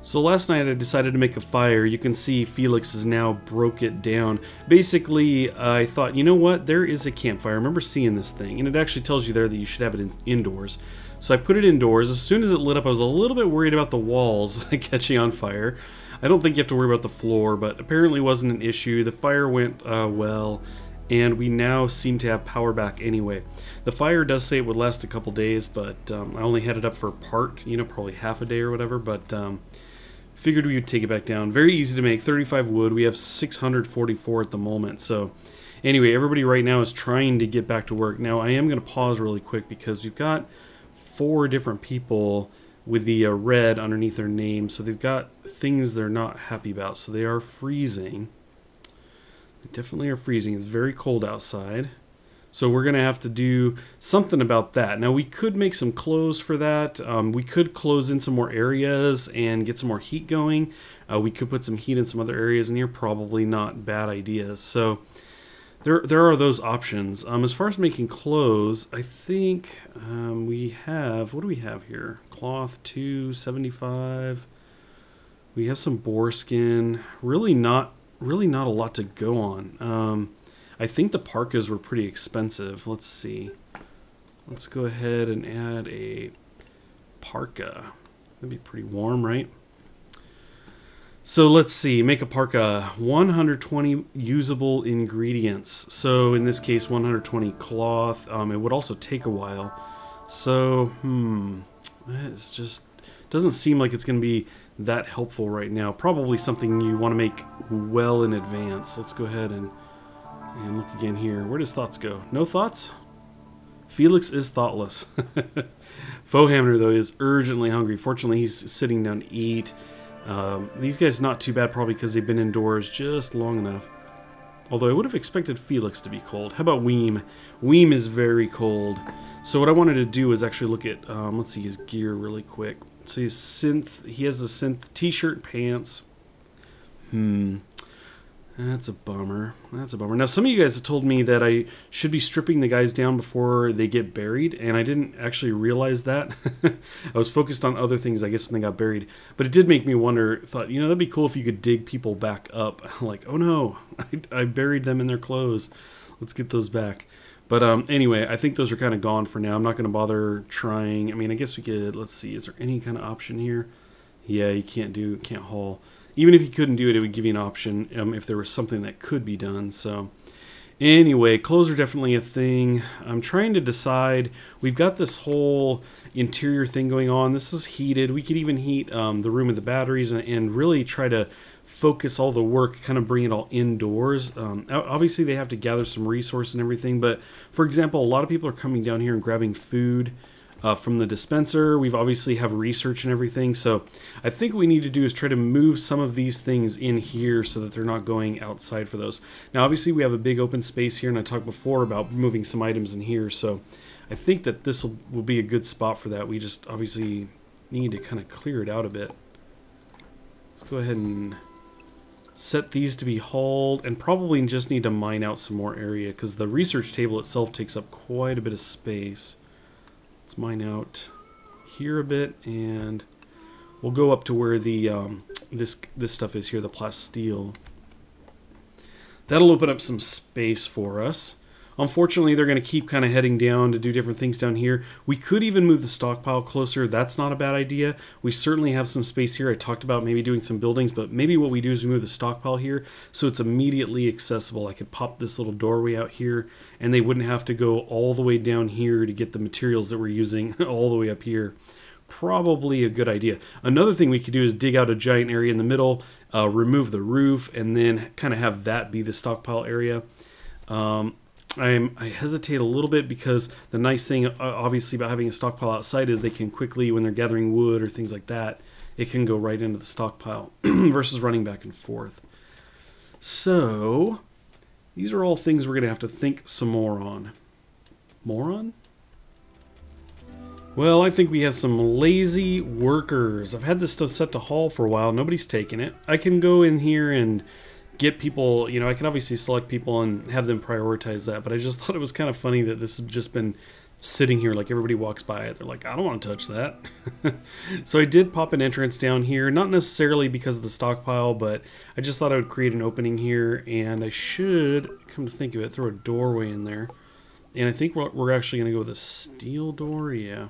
So last night I decided to make a fire. You can see Felix has now broke it down. Basically, I thought, you know what, there is a campfire. I remember seeing this thing, and it actually tells you there that you should have it indoors. So I put it indoors. As soon as it lit up, I was a little bit worried about the walls catching on fire. I don't think you have to worry about the floor, but apparently it wasn't an issue. The fire went well, and we now seem to have power back anyway. The fire does say it would last a couple days, but I only had it up for part, you know, probably half a day or whatever, but figured we would take it back down. Very easy to make, 35 wood. We have 644 at the moment. So anyway, everybody right now is trying to get back to work. Now I am going to pause really quick because we've got 4 different people with the red underneath their name. So they've got things they're not happy about. So they are freezing. They definitely are freezing. It's very cold outside. So we're going to have to do something about that. Now we could make some clothes for that. We could close in some more areas and get some more heat going. We could put some heat in some other areas in here. Probably not bad ideas. So there are those options. As far as making clothes, I think we have, what do we have here? Cloth 275. We have some boar skin. Really not a lot to go on. I think the parkas were pretty expensive. Let's see. Let's go ahead and add a parka. That'd be pretty warm, right? So let's see. Make a parka. 120 usable ingredients. So in this case, 120 cloth. It would also take a while. So, it's just doesn't seem like it's going to be that helpful right now. Probably something you want to make well in advance. Let's go ahead and look again here. Where does thoughts go? No thoughts? Felix is thoughtless. Foehammer, though, is urgently hungry. Fortunately, he's sitting down to eat. These guys not too bad, probably because they've been indoors just long enough. Although I would have expected Felix to be cold. How about Weem? Weem is very cold. So what I wanted to do is actually look at, let's see his gear really quick. So he has a synth t-shirt, pants. That's a bummer. That's a bummer. Now, some of you guys have told me that I should be stripping the guys down before they get buried, and I didn't actually realize that. I was focused on other things, I guess, when they got buried. But it did make me wonder, thought, you know, that'd be cool if you could dig people back up. Like, oh no, I buried them in their clothes. Let's get those back. But anyway, I think those are kind of gone for now. I'm not going to bother trying. I mean, I guess we could, let's see, is there any kind of option here? Yeah, you can't haul. Even if you couldn't do it, it would give you an option if there was something that could be done. So anyway, clothes are definitely a thing. I'm trying to decide. We've got this whole interior thing going on. This is heated. We could even heat the room with the batteries and really try to focus all the work, kind of bring it all indoors. Obviously, they have to gather some resources and everything. But for example, a lot of people are coming down here and grabbing food from the dispenser. We've obviously have research and everything, so I think what we need to do is try to move some of these things in here so that they're not going outside for those. Now obviously we have a big open space here, and I talked before about moving some items in here, so I think that this will be a good spot for that. We just obviously need to kind of clear it out a bit. Let's go ahead and set these to be hauled, and probably just need to mine out some more area because the research table itself takes up quite a bit of space. Let's mine out here a bit, and we'll go up to where the this stuff is here, the plasteel. That'll open up some space for us. Unfortunately, they're going to keep kind of heading down to do different things down here. We could even move the stockpile closer. That's not a bad idea. We certainly have some space here. I talked about maybe doing some buildings, but maybe what we do is we move the stockpile here so it's immediately accessible. I could pop this little doorway out here, and they wouldn't have to go all the way down here to get the materials that we're using all the way up here. Probably a good idea. Another thing we could do is dig out a giant area in the middle, remove the roof, and then kind of have that be the stockpile area. I hesitate a little bit because the nice thing, obviously, about having a stockpile outside is they can quickly, when they're gathering wood or things like that, it can go right into the stockpile versus running back and forth. So, these are all things we're going to have to think some more on. More on? Well, I think we have some lazy workers. I've had this stuff set to haul for a while. Nobody's taken it. I can go in here and get people, you know, I can obviously select people and have them prioritize that, but I just thought it was kind of funny that this has just been sitting here like everybody walks by it. They're like, I don't want to touch that. So I did pop an entrance down here, not necessarily because of the stockpile, but I just thought I would create an opening here, and I should, come to think of it, throw a doorway in there. And I think we're actually going to go with a steel door. Yeah,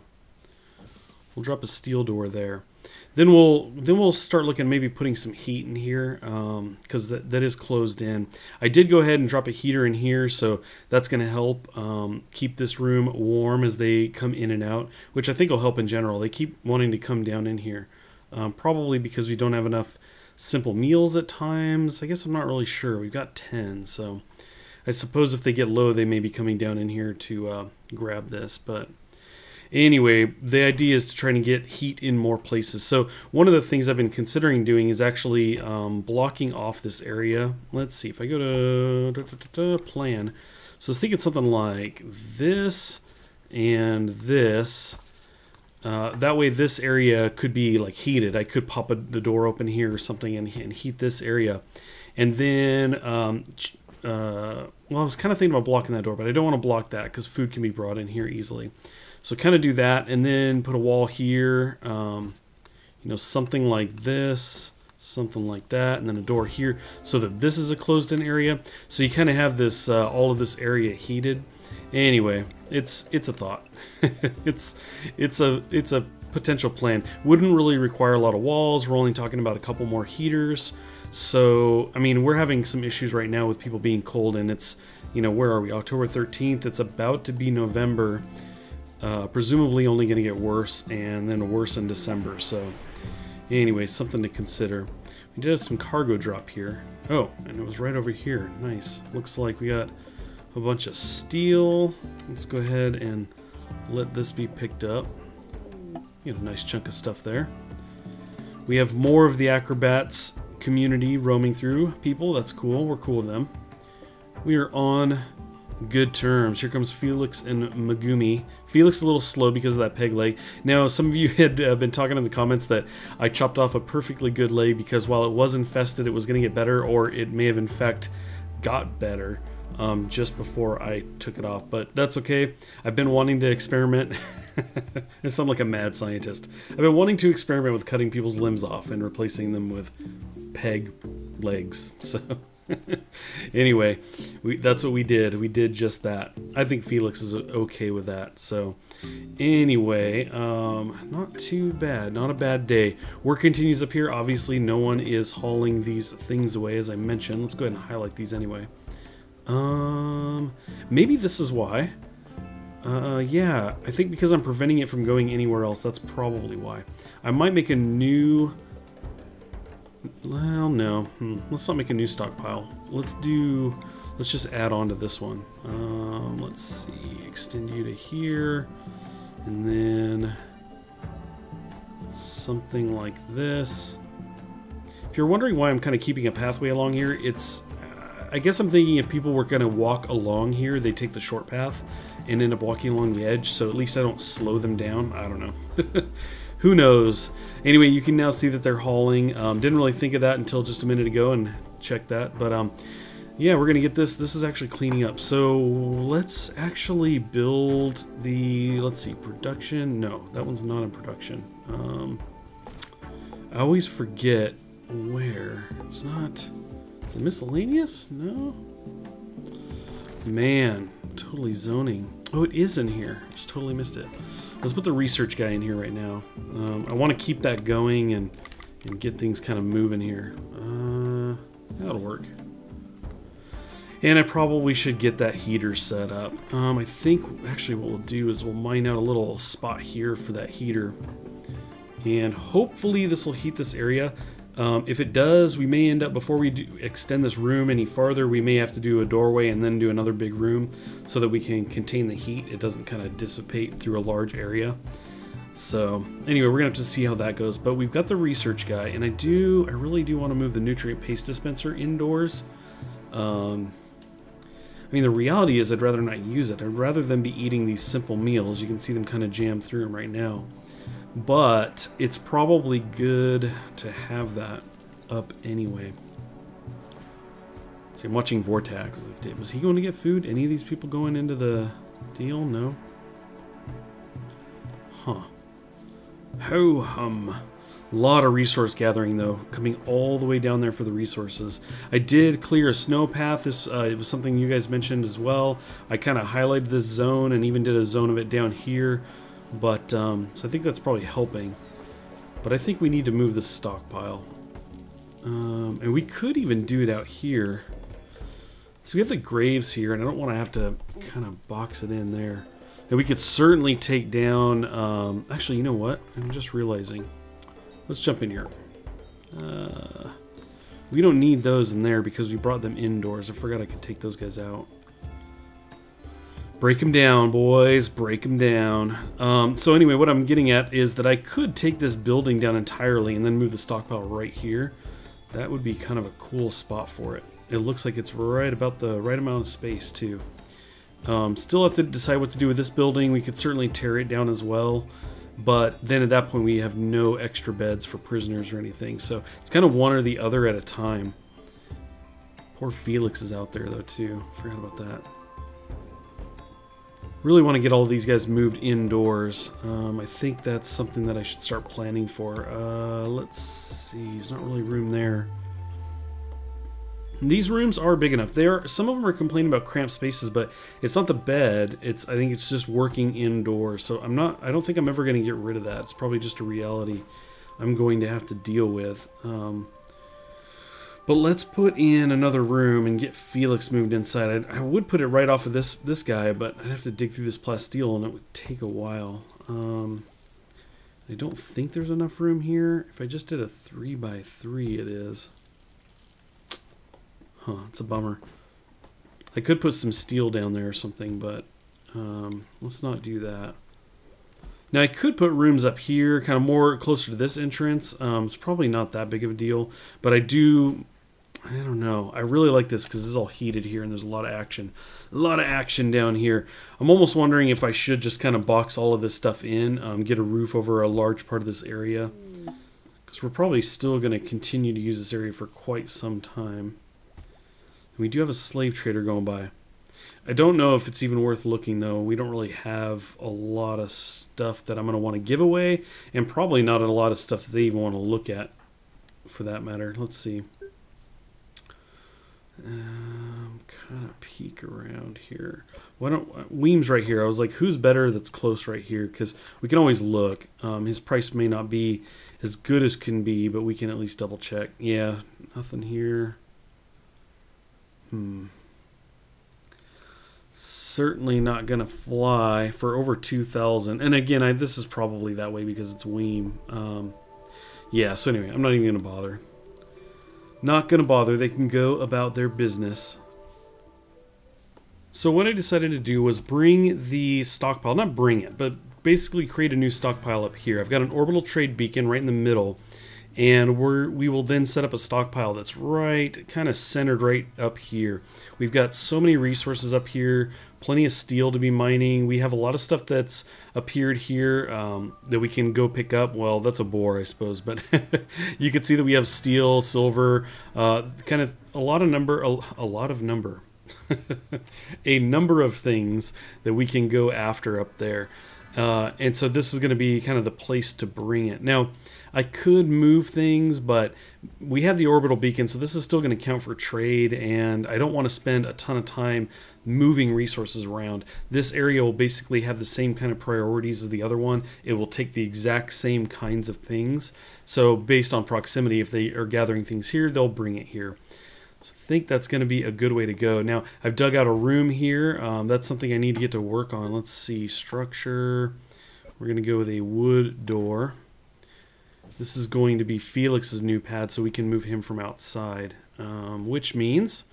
we'll drop a steel door there. Then we'll start looking, maybe putting some heat in here, because that is closed in. I did go ahead and drop a heater in here, so that's going to help keep this room warm as they come in and out, which I think will help in general. They keep wanting to come down in here, probably because we don't have enough simple meals at times. I guess I'm not really sure. We've got 10, so I suppose if they get low, they may be coming down in here to grab this, but anyway, the idea is to try and get heat in more places. So one of the things I've been considering doing is actually blocking off this area. Let's see, if I go to plan. So I was thinking something like this and this. That way this area could be like heated. I could pop the door open here or something and heat this area. And then, well, I was kind of thinking about blocking that door, but I don't want to block that because food can be brought in here easily. So kind of do that, and then put a wall here, you know, something like this, something like that, and then a door here, so that this is a closed-in area. So you kind of have this, all of this area heated. Anyway, it's a thought. it's a potential plan. Wouldn't really require a lot of walls. We're only talking about a couple more heaters. So I mean, we're having some issues right now with people being cold, and it's, you know, where are we? October 13th. It's about to be November. Presumably only going to get worse, and then worse in December. So anyway, something to consider. We did have some cargo drop here. Oh, and it was right over here. Nice. Looks like we got a bunch of steel. Let's go ahead and let this be picked up. Get a nice chunk of stuff there. We have more of the acrobats community roaming through. People, that's cool. We're cool with them. We are on good terms. Here comes Felix and Megumi. Felix is a little slow because of that peg leg. Now, some of you had been talking in the comments that I chopped off a perfectly good leg because while it was infested, it was going to get better, or it may have in fact got better just before I took it off. But that's okay. I've been wanting to experiment. I sound like a mad scientist. I've been wanting to experiment with cutting people's limbs off and replacing them with peg legs. So anyway, that's what we did. We did just that. I think Felix is okay with that. So anyway, not too bad. Not a bad day. Work continues up here. Obviously, no one is hauling these things away, as I mentioned. Let's go ahead and highlight these anyway. Maybe this is why. Yeah, I think because I'm preventing it from going anywhere else. That's probably why. I might make a new... Well, no. Let's not make a new stockpile. Let's just add on to this one. Let's see. Extend you to here. And then something like this. If you're wondering why I'm kind of keeping a pathway along here, it's... I guess I'm thinking if people were going to walk along here, they take the short path and end up walking along the edge, so at least I don't slow them down. I don't know. Who knows? Anyway, you can now see that they're hauling. Didn't really think of that until just a minute ago and checked that. But yeah, we're going to get this. This is actually cleaning up. So let's actually build the, let's see, production. No, that one's not in production. I always forget where. It's not, is it miscellaneous? No. Man, totally zoning. Oh, it is in here. Just totally missed it. Let's put the research guy in here right now. I want to keep that going and get things kind of moving here. That'll work. And I probably should get that heater set up. I think actually what we'll do is we'll mine out a little spot here for that heater. And hopefully this will heat this area. If it does, we may end up, before we extend this room any farther, we may have to do a doorway and then do another big room so that we can contain the heat. It doesn't kind of dissipate through a large area. So anyway, we're gonna have to see how that goes. But we've got the research guy, and I really do want to move the nutrient paste dispenser indoors. I mean, the reality is I'd rather not use it. I'd rather them be eating these simple meals. You can see them kind of jam through them right now. But it's probably good to have that up anyway. See, I'm watching Vortac. Was he going to get food? Any of these people going into the deal? No. Ho-hum. A lot of resource gathering, though, coming all the way down there for the resources. I did clear a snow path. This it was something you guys mentioned as well. I kind of highlighted this zone and even did a zone of it down here. But, so I think that's probably helping. But I think we need to move this stockpile. And we could even do it out here. So we have the graves here, and I don't want to have to kind of box it in there. And we could certainly take down... actually, you know what? I'm just realizing... Let's jump in here. We don't need those in there because we brought them indoors. I forgot I could take those guys out. Break them down, boys. Break them down. So anyway, what I'm getting at is that I could take this building down entirely and then move the stockpile right here. That would be kind of a cool spot for it. It looks like it's right about the right amount of space, too. Still have to decide what to do with this building. We could certainly tear it down as well. But then at that point we have no extra beds for prisoners or anything. So it's kind of one or the other at a time. Poor Felix is out there though too. Forgot about that. Really want to get all of these guys moved indoors. I think that's something that I should start planning for. Let's see. There's not really room there. These rooms are big enough. Some of them are complaining about cramped spaces, but it's not the bed. I think it's just working indoors. So I don't think I'm ever going to get rid of that. It's probably just a reality I'm going to have to deal with. But let's put in another room and get Felix moved inside. I would put it right off of this guy, but I'd have to dig through this plasteel and it would take a while. I don't think there's enough room here. If I just did a 3x3, it is. Huh, it's a bummer. I could put some steel down there or something, but let's not do that. Now I could put rooms up here, kind of more closer to this entrance. It's probably not that big of a deal, but I don't know. I really like this because this is all heated here and there's a lot of action. A lot of action down here. I'm almost wondering if I should just kind of box all of this stuff in, get a roof over a large part of this area. Because we're probably still going to continue to use this area for quite some time. We do have a slave trader going by. I don't know if it's even worth looking, though. We don't really have a lot of stuff that I'm going to want to give away, and probably not a lot of stuff that they even want to look at, for that matter. Let's see. Kind of peek around here. Why don't Weem's right here? I was like, who's better that's close right here? Because we can always look. His price may not be as good as can be, but we can at least double check. Yeah, nothing here. Certainly not gonna fly for over 2,000. And again, this is probably that way because it's Weem. Yeah, so anyway, I'm not even gonna bother. Not gonna bother. They can go about their business. So what I decided to do was bring the stockpile, not bring it, but basically create a new stockpile up here. I've got an orbital trade beacon right in the middle. And we will then set up a stockpile that's right, kind of centered right up here. We've got so many resources up here, plenty of steel to be mining. We have a lot of stuff that's appeared here that we can go pick up. Well, that's a bore, I suppose, but you can see that we have steel, silver, kind of a number of things that we can go after up there. And so this is going to be kind of the place to bring it. Now, I could move things, but we have the orbital beacon, so this is still going to count for trade, and I don't want to spend a ton of time moving resources around. This area will basically have the same kind of priorities as the other one. It will take the exact same kinds of things. So based on proximity, if they are gathering things here, they'll bring it here. So I think that's going to be a good way to go. Now, I've dug out a room here. That's something I need to get to work on. Let's see. Structure. We're going to go with a wood door. This is going to be Felix's new pad, so we can move him from outside. Which means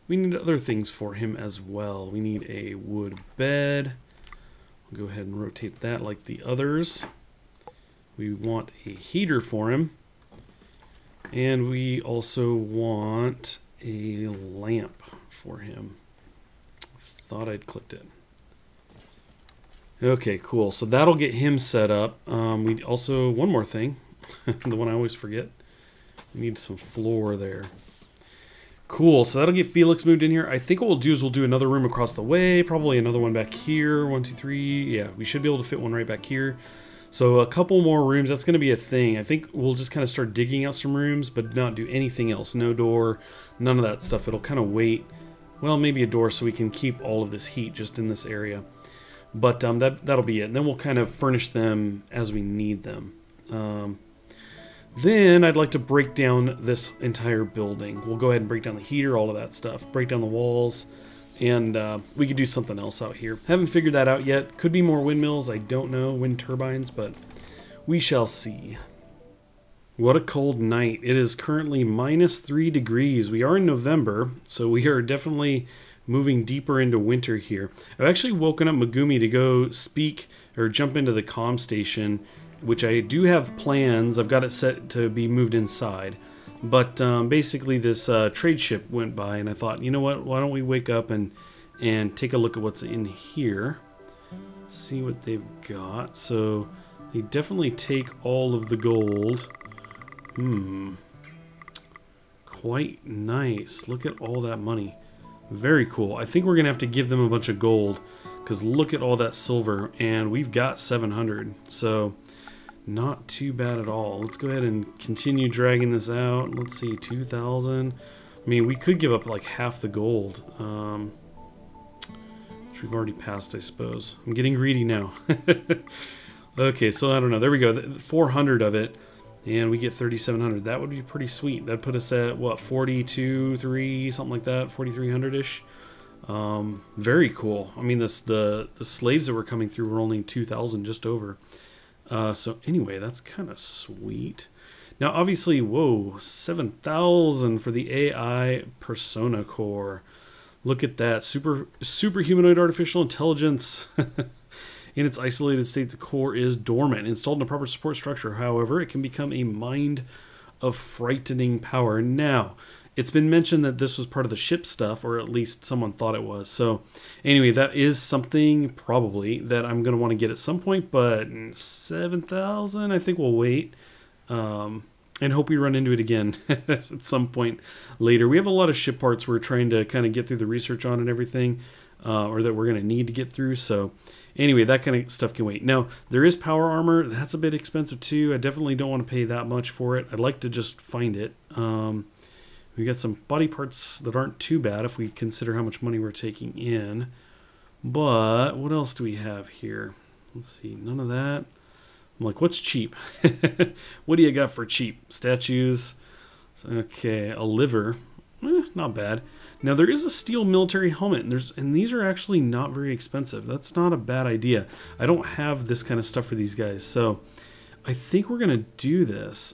we need other things for him as well. We need a wood bed. I'll go ahead and rotate that like the others. We want a heater for him. And we also want a lamp for him. Thought I'd clicked it. Okay, cool. So that'll get him set up. We also, one more thing, the one I always forget. We need some floor there. Cool, so that'll get Felix moved in here. I think what we'll do is we'll do another room across the way, probably another one back here. 1, 2, 3. Yeah, we should be able to fit one right back here. So a couple more rooms, that's going to be a thing. I think we'll just kind of start digging out some rooms, but not do anything else. No door, none of that stuff. It'll kind of wait. Well, maybe a door so we can keep all of this heat just in this area. But that'll be it. And then we'll kind of furnish them as we need them. Then I'd like to break down this entire building. We'll go ahead and break down the heater, all of that stuff. Break down the walls. And we could do something else out here. Haven't figured that out yet. Could be more windmills. I don't know. Wind turbines, but we shall see. What a cold night. It is currently -3 degrees. We are in November, so we are definitely moving deeper into winter here. I've actually woken up Megumi to go speak or jump into the comm station, which I do have plans. I've got it set to be moved inside. But basically this trade ship went by, and I thought, you know what, why don't we wake up and take a look at what's in here. See what they've got. So they definitely take all of the gold. Quite nice. Look at all that money. Very cool. I think we're going to have to give them a bunch of gold, because look at all that silver, and we've got 700. So not too bad at all. Let's go ahead and continue dragging this out. Let's see, 2,000. I mean, we could give up like half the gold, which we've already passed, I suppose. I'm getting greedy now. Okay, so I don't know. There we go. 400 of it, and we get 3,700. That would be pretty sweet. That'd put us at, what, 42, 3, something like that, 4,300-ish. Very cool. I mean, the slaves that were coming through were only 2,000, just over. So anyway, that's kind of sweet. Now, obviously, whoa, 7,000 for the AI persona core. Look at that. Super humanoid artificial intelligence. In its isolated state, the core is dormant. Installed in a proper support structure, however, it can become a mind of frightening power. Now, it's been mentioned that this was part of the ship stuff, or at least someone thought it was. So anyway, that is something probably that I'm going to want to get at some point, but 7,000, I think we'll wait. And hope we run into it again at some point later. We have a lot of ship parts we're trying to kind of get through the research on and everything, or that we're going to need to get through. So anyway, that kind of stuff can wait. Now, there is power armor. That's a bit expensive too. I definitely don't want to pay that much for it. I'd like to just find it. We got some body parts that aren't too bad if we consider how much money we're taking in. But what else do we have here? Let's see, none of that. I'm like, what's cheap? What do you got for cheap? Statues. Okay, a liver. Not bad. Now there is a steel military helmet, and these are actually not very expensive. That's not a bad idea. I don't have this kind of stuff for these guys, so I think we're gonna do this.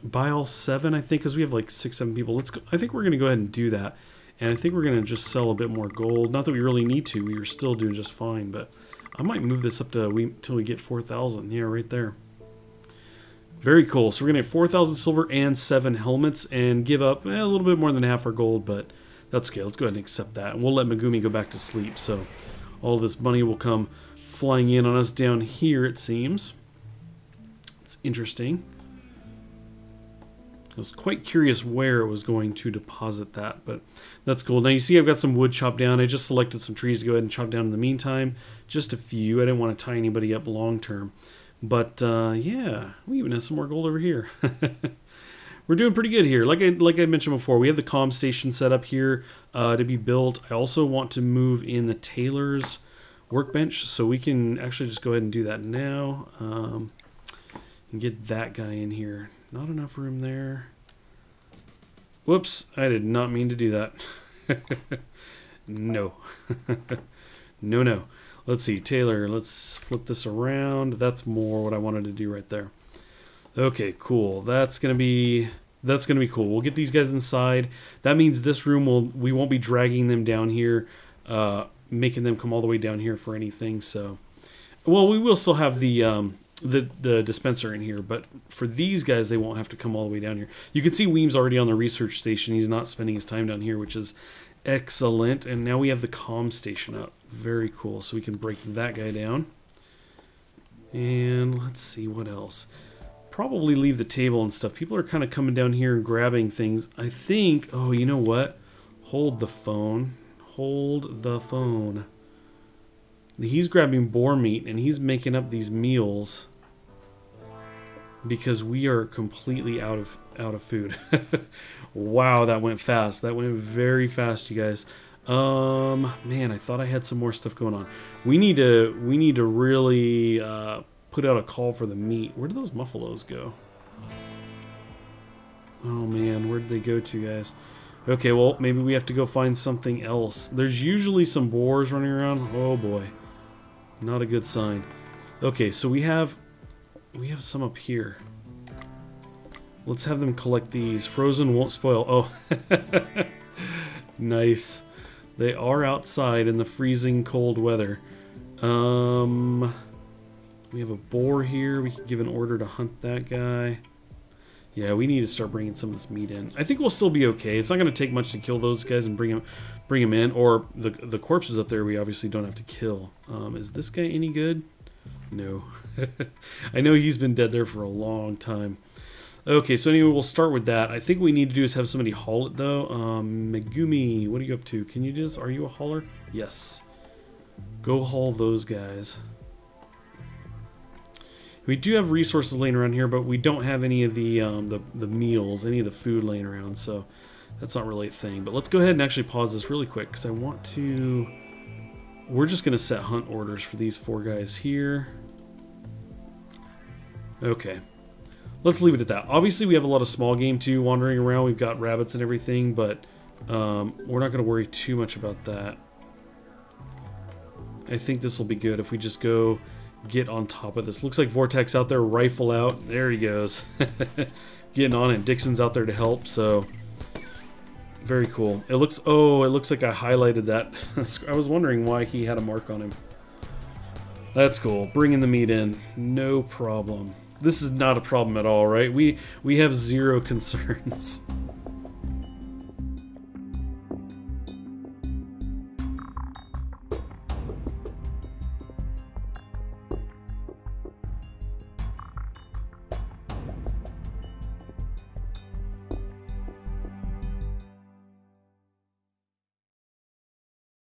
Buy all 7, I think, because we have like 6-7 people. Let's go. I think we're gonna go ahead and do that, and I think we're gonna just sell a bit more gold. Not that we really need to. We are still doing just fine, but I might move this up to till we get 4,000. Yeah, right there. Very cool. So we're gonna have 4,000 silver and 7 helmets, and give up a little bit more than half our gold, but that's okay. Let's go ahead and accept that, and we'll let Megumi go back to sleep. So all this money will come flying in on us down here, it seems. It's interesting. I was quite curious where it was going to deposit that, but that's cool. Now you see I've got some wood chopped down. I just selected some trees to go ahead and chop down in the meantime. Just a few. I didn't want to tie anybody up long term. But yeah, we even have some more gold over here. We're doing pretty good here. Like I mentioned before, we have the comm station set up here to be built. I also want to move in the tailor's workbench, so we can actually just go ahead and do that now. And get that guy in here. Not enough room there. Whoops, I did not mean to do that. No. No. Let's see, Taylor, let's flip this around. That's more what I wanted to do right there. Okay, cool. That's gonna be cool. We'll get these guys inside. That means this room we won't be dragging them down here, making them come all the way down here for anything. So, well, we will still have the dispenser in here, but for these guys, they won't have to come all the way down here. You can see Weem's already on the research station. He's not spending his time down here, which is excellent. And now we have the comm station up. Very cool. So we can break that guy down. And let's see what else. Probably leave the table and stuff. People are kind of coming down here and grabbing things. I think, oh, you know what? Hold the phone. Hold the phone. He's grabbing boar meat and he's making up these meals because we are completely out of food. Wow, that went fast. That went very fast, you guys. Man, I thought I had some more stuff going on. We need to really put out a call for the meat. Where did those buffaloes go? Oh man, where did they go to, guys? Okay, well, maybe we have to go find something else. There's usually some boars running around. Oh boy. Not a good sign. Okay, so we have some up here. Let's have them collect these. Frozen won't spoil. Oh. Nice. They are outside in the freezing cold weather. We have a boar here. We can give an order to hunt that guy. Yeah, we need to start bringing some of this meat in. I think we'll still be okay. It's not going to take much to kill those guys and bring them in. Or the corpses up there we obviously don't have to kill. Is this guy any good? No. I know he's been dead there for a long time. Okay, so anyway, we'll start with that. I think what we need to do is have somebody haul it, though. Megumi, what are you up to? Can you do this? Are you a hauler? Yes. Go haul those guys. We do have resources laying around here, but we don't have any of the meals, any of the food laying around, so that's not really a thing. But let's go ahead and actually pause this really quick, because I want to... We're just going to set hunt orders for these 4 guys here. Okay. Let's leave it at that. Obviously, we have a lot of small game, too, wandering around. We've got rabbits and everything, but we're not going to worry too much about that. I think this will be good if we just go... get on top of this. Looks like Vortex out there, rifle out. There he goes. Getting on it. Dixon's out there to help, so very cool. It looks like I highlighted that. I was wondering why he had a mark on him. That's cool. Bringing the meat in. No problem. This is not a problem at all, right? We have zero concerns.